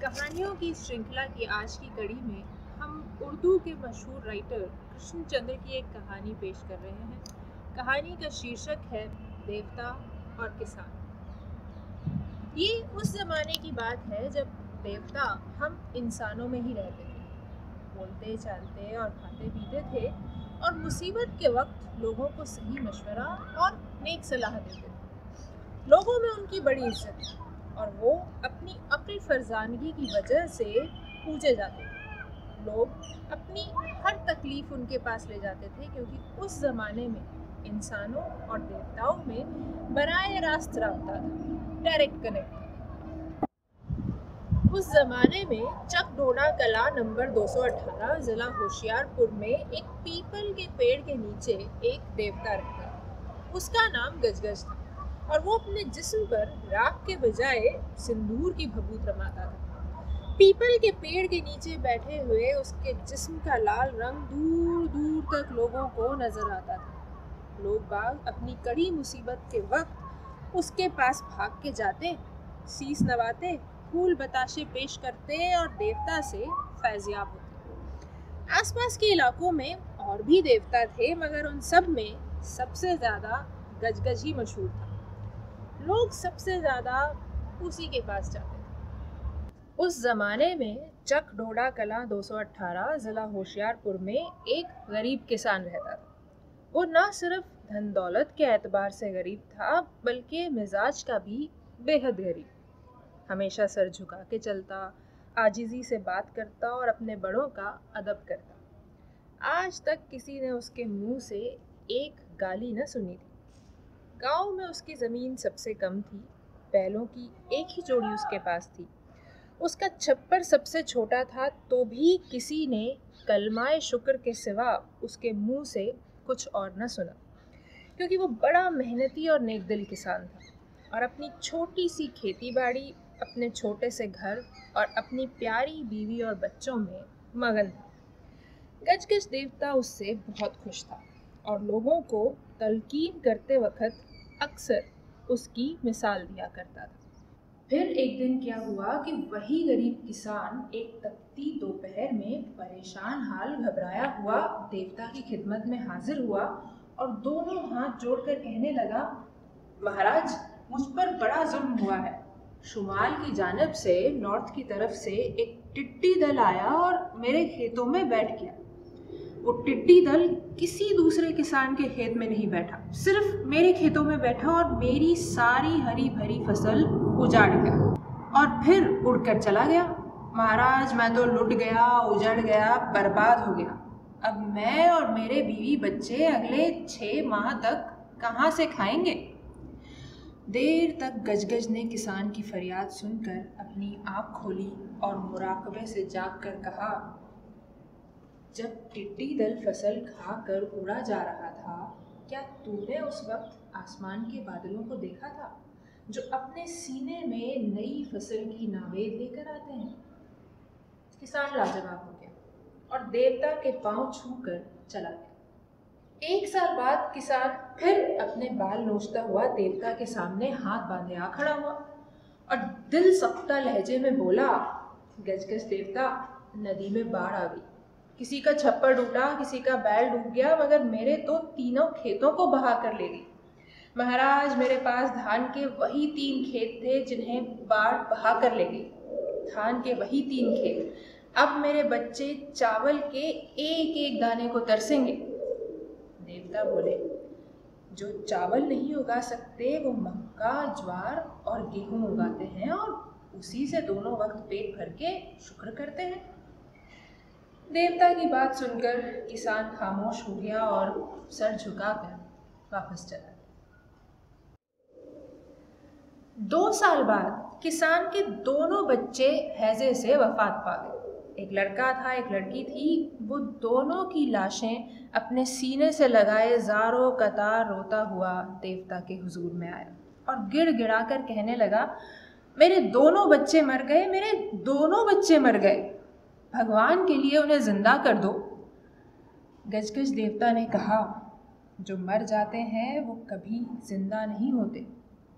कहानियों की श्रृंखला की आज की कड़ी में हम उर्दू के मशहूर राइटर कृष्णचंद्र की एक कहानी पेश कर रहे हैं। कहानी का शीर्षक है देवता और किसान। ये उस जमाने की बात है जब देवता हम इंसानों में ही रहते थे, बोलते चालते और खाते पीते थे और मुसीबत के वक्त लोगों को सही मशवरा और नेक सलाह देते थे। लोगों में उनकी बड़ी इज्जत थी और वो अपनी अक्ल फरजानगी की वजह से पूजे जाते थे। लोग अपनी हर तकलीफ उनके पास ले जाते थे क्योंकि उस ज़माने में इंसानों और देवताओं में बराए रास्त राब्ता था, डायरेक्ट कनेक्ट था। उस ज़माने में चकडोडा कला नंबर 218 ज़िला होशियारपुर में एक पीपल के पेड़ के नीचे एक देवता रहता था। उसका नाम गजगज था और वो अपने जिस्म पर राख के बजाय सिंदूर की भभूत रमाता था। पीपल के पेड़ के नीचे बैठे हुए उसके जिस्म का लाल रंग दूर दूर तक लोगों को नजर आता था। लोग बाग अपनी कड़ी मुसीबत के वक्त उसके पास भाग के जाते, शीस नवाते, फूल बताशे पेश करते और देवता से फैज़याब होते। आसपास के इलाकों में और भी देवता थे मगर उन सब में सबसे ज़्यादा गजगज ही मशहूर था। लोग सबसे ज़्यादा उसी के पास जाते थे। उस ज़माने में चकडोडा कला 218 ज़िला होशियारपुर में एक गरीब किसान रहता था। वो ना सिर्फ धन दौलत के एतबार से गरीब था बल्कि मिजाज का भी बेहद गरीब। हमेशा सर झुका के चलता, आजिज़ी से बात करता और अपने बड़ों का अदब करता। आज तक किसी ने उसके मुंह से एक गाली न सुनी थी। गांव में उसकी ज़मीन सबसे कम थी, बैलों की एक ही जोड़ी उसके पास थी। उसका छप्पर सबसे छोटा था तो भी किसी ने कलमाए शुक्र के सिवा उसके मुंह से कुछ और न सुना, क्योंकि वो बड़ा मेहनती और नेकदिल किसान था और अपनी छोटी सी खेती बाड़ी, अपने छोटे से घर और अपनी प्यारी बीवी और बच्चों में मगन था। गजगज देवता उससे बहुत खुश था और लोगों को तलकीन करते वक्त अक्सर उसकी मिसाल दिया करता था। फिर एक दिन क्या हुआ कि वही गरीब किसान एक तपती दोपहर में परेशान हाल घबराया हुआ देवता की खिदमत में हाजिर हुआ और दोनों हाथ जोड़कर कहने लगा, महाराज, मुझ पर बड़ा जुल्म हुआ है। शुमाल की जानिब से, नॉर्थ की तरफ से एक टिड्डी दल आया और मेरे खेतों में बैठ गया। वो टिड्डी दल किसी दूसरे किसान के खेत में नहीं बैठा, सिर्फ मेरे खेतों में बैठा और मेरी सारी हरी भरी फसल उजाड़ गया और फिर उड़कर चला गया। महाराज, मैं तो लुट गया, उजड़ गया, बर्बाद हो गया। अब मैं और मेरे बीवी बच्चे अगले 6 माह तक कहाँ से खाएंगे? देर तक गजगज ने किसान की फरियाद सुनकर अपनी आँख खोली और मुराकबे से जाग कर कहा, जब टिड्डी दल फसल खाकर उड़ा जा रहा था, क्या तूने उस वक्त आसमान के बादलों को देखा था जो अपने सीने में नई फसल की नावेद लेकर आते हैं? किसान लाजवाब हो गया और देवता के पांव छूकर चला गया। 1 साल बाद किसान फिर अपने बाल नोचता हुआ देवता के सामने हाथ बांधे आ खड़ा हुआ और दिल सख्ता लहजे में बोला, गजगज देवता, नदी में बाढ़ आ गई। किसी का छप्पर डूबा, किसी का बैल डूब गया, मगर मेरे तो तीनों खेतों को बहा कर ले गई। महाराज, मेरे पास धान के वही 3 खेत थे जिन्हें बाढ़ बहा कर ले गई। धान के वही 3 खेत। अब मेरे बच्चे चावल के एक एक दाने को तरसेंगे। देवता बोले, जो चावल नहीं उगा सकते वो मक्का, ज्वार और गेहूं उगाते हैं और उसी से दोनों वक्त पेट भर के शुक्र करते हैं। देवता की बात सुनकर किसान खामोश हो गया और सर झुकाकर वापस चला गया। 2 साल बाद किसान के दोनों बच्चे हैजे से वफात पा गए। एक लड़का था, एक लड़की थी। वो दोनों की लाशें अपने सीने से लगाए ज़ारो कतार रोता हुआ देवता के हुजूर में आया और गिड़गिड़ा कर कहने लगा, मेरे दोनों बच्चे मर गए, मेरे दोनों बच्चे मर गए, भगवान के लिए उन्हें जिंदा कर दो। गजगज देवता ने कहा, जो मर जाते हैं वो कभी जिंदा नहीं होते,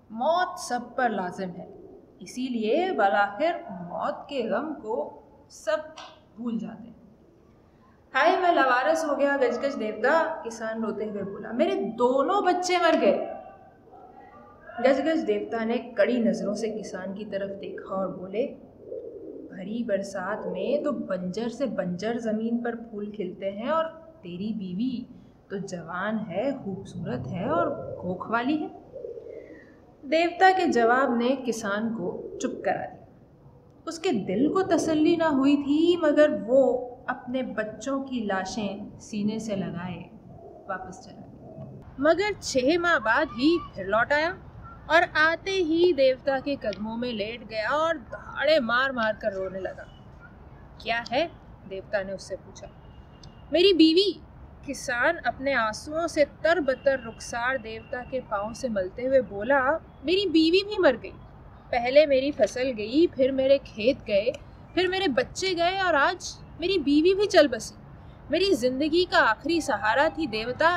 मौत सब पर लाजिम है, इसीलिए बलाखिर मौत के गम को सब भूल जाते हैं। हाय मैं लवारस हो गया गजगज देवता, किसान रोते हुए बोला, मेरे दोनों बच्चे मर गए। गजगज देवता ने कड़ी नजरों से किसान की तरफ देखा और बोले, भरी बरसात में तो बंजर से बंजर जमीन पर फूल खिलते हैं और तेरी बीवी तो जवान है, खूबसूरत है और कोख वाली है। देवता के जवाब ने किसान को चुप करा दिया। उसके दिल को तसल्ली ना हुई थी, मगर वो अपने बच्चों की लाशें सीने से लगाए वापस चला गया। मगर 6 माह बाद ही फिर लौट आया और आते ही देवता के कदमों में लेट गया और दहाड़े मार मार कर रोने लगा। क्या है? देवता ने उससे पूछा। मेरी बीवी। किसान अपने आंसुओं से तरबतर रुखसार देवता के पांव से मलते हुए बोला, मेरी बीवी भी मर गई। पहले मेरी फसल गई, फिर मेरे खेत गए, फिर मेरे बच्चे गए और आज मेरी बीवी भी चल बसी। मेरी जिंदगी का आखिरी सहारा थी देवता,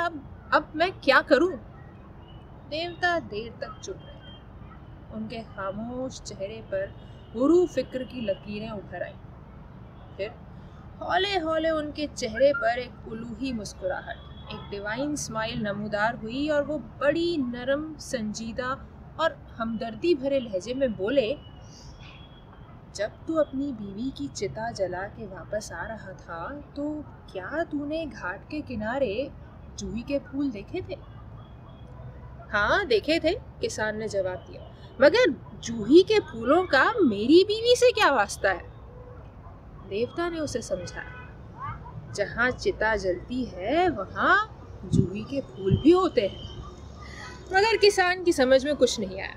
अब मैं क्या करूं? देवता देर तक चुप रहे। उनके खामोश चेहरे पर गुरु फिक्र की लकीरें उभर आई। फिर हौले हौले उनके चेहरे पर एक उलूही मुस्कुराहट, एक डिवाइन स्माइल नमूदार हुई और वो बड़ी नरम, संजीदा और हमदर्दी भरे लहजे में बोले, जब तू अपनी बीवी की चिता जला के वापस आ रहा था तो क्या तूने घाट के किनारे जूही के फूल देखे थे? हाँ देखे थे, किसान ने जवाब दिया, मगर जूही के फूलों का मेरी बीवी से क्या वास्ता है? देवता ने उसे समझाया, जहाँ चिता जलती है वहाँ जूही के फूल भी होते हैं। मगर किसान की समझ में कुछ नहीं आया।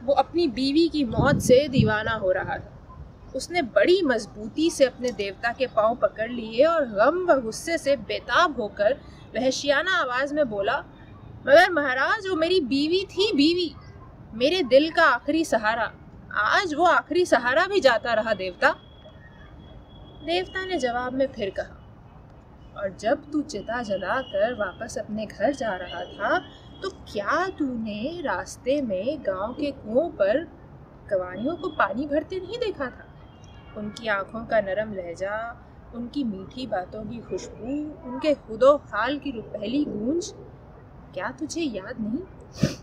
वो अपनी बीवी की मौत से दीवाना हो रहा था। उसने बड़ी मजबूती से अपने देवता के पांव पकड़ लिए और गम व गुस्से से बेताब होकर वहशियाना आवाज में बोला, मगर महाराज, वो मेरी बीवी थी, बीवी, मेरे दिल का आखिरी सहारा। आज वो आखिरी सहारा भी जाता रहा देवता। देवता ने जवाब में फिर कहा, और जब तू चिता जलाकर वापस अपने घर जा रहा था तो क्या तूने रास्ते में गांव के कुओं पर कवानियों को पानी भरते नहीं देखा था? उनकी आंखों का नरम लहजा, उनकी मीठी बातों की खुशबू, उनके खुदो हाल की रुपहली गूंज, क्या तुझे याद नहीं?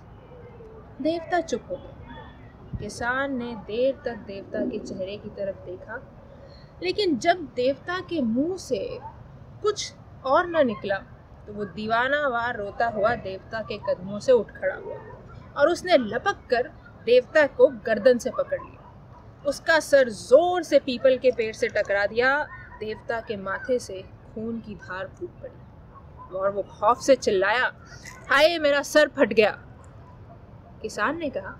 देवता चुप हो गया। किसान ने देर तक देवता के चेहरे की तरफ देखा, लेकिन जब देवता के मुंह से कुछ और न निकला तो वो दीवानावार रोता हुआ देवता के कदमों से उठ खड़ा हुआ और उसने लपक कर देवता को गर्दन से पकड़ लिया। उसका सर जोर से पीपल के पेड़ से टकरा दिया। देवता के माथे से खून की धार फूट पड़ी और वो खौफ से चिल्लाया, हाय मेरा सर फट गया। किसान ने कहा,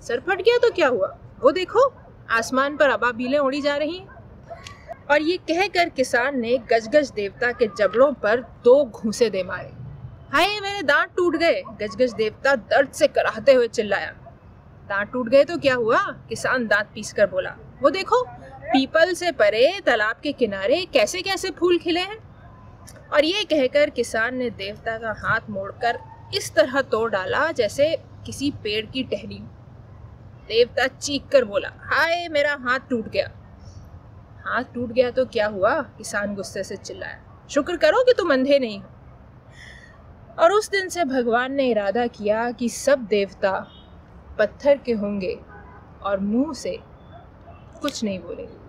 सर फट गया तो क्या हुआ? वो देखो, आसमान पर अबाबीलें उड़ी जा रही हैं। और ये कहकर किसान ने गजगज देवता के जबड़ों पर 2 घूंसे दे मारे। हाय मेरे दांत टूट गए, गजगज देवता दर्द से कराहते हुए चिल्लाया। दांत टूट गए तो क्या हुआ? किसान दांत पीसकर बोला, वो देखो, पीपल से परे तालाब के किनारे कैसे कैसे फूल खिले हैं। और ये कहकर किसान ने देवता का हाथ मोड़कर इस तरह तोड़ डाला जैसे किसी पेड़ की टहनी। देवता चीख कर बोला, हाय मेरा हाथ टूट गया। हाथ टूट गया तो क्या हुआ? किसान गुस्से से चिल्लाया, शुक्र करो कि तुम अंधे नहीं हो। और उस दिन से भगवान ने इरादा किया कि सब देवता पत्थर के होंगे और मुंह से कुछ नहीं बोलेंगे।